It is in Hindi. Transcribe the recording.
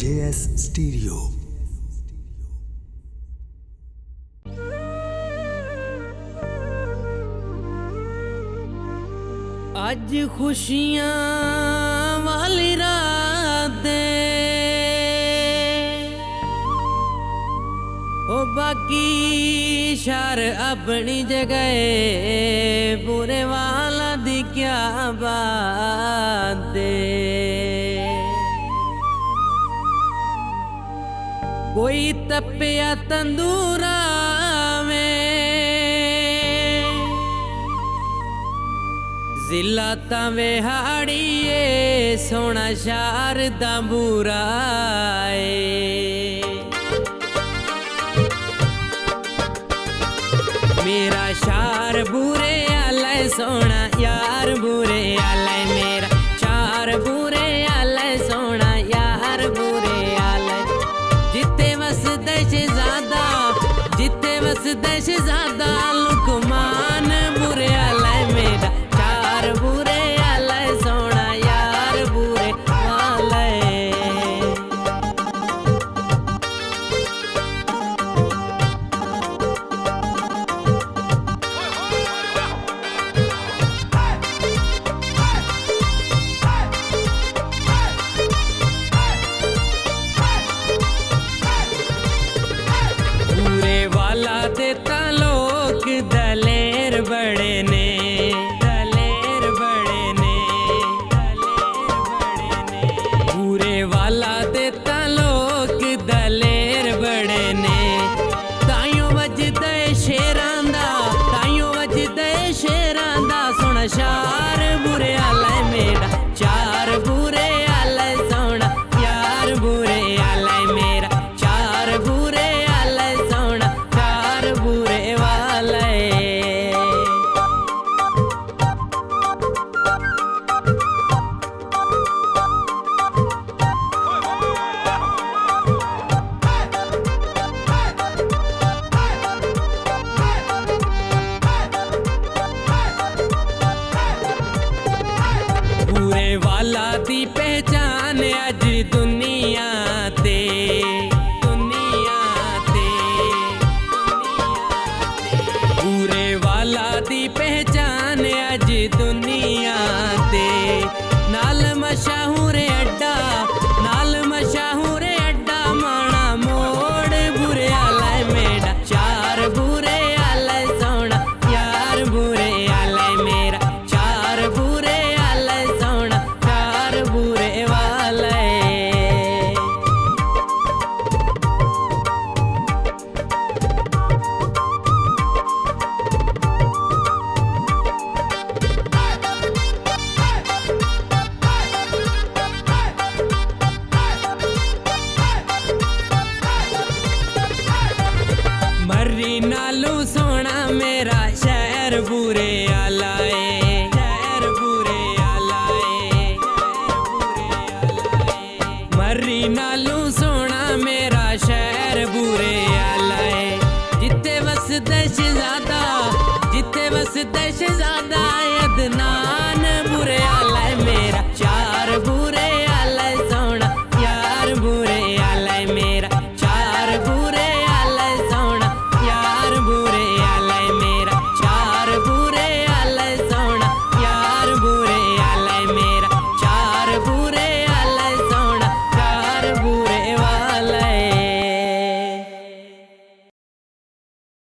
JS Stereo। अज खुशियां वाली रात ओ बाकी शहर अपनी जगह बुरे वाला दी क्या बात कोई तपिया तंदूरा में जिला तावे हाड़िए सोना शार दा बुरा मेरा शार बुरे आले सोना यार बुरे आले मेरा शार बुरे आले सोना यार बुरे आले जिते वस शहजादा जिते वस शहजादा लुकमान बुरे आले मेरा शार बुरे आले सोना यार बुरे आले देता लोग दलेर बड़े ने दलेर बड़े ने पूरे वाला देता लोग दलेर बड़े ने ताइयों वजदे शेरां दा ताइयों वजदे शेरां दा सोना शार बुरे आले मेरा चार बुरे आले सोना यार बुरे आले मेरा चार बुरे आले सोना बुरे वाले बुरे वाला दी पहचान अज दुनिया ते बुरे वाला दी पहचान अज दुनिया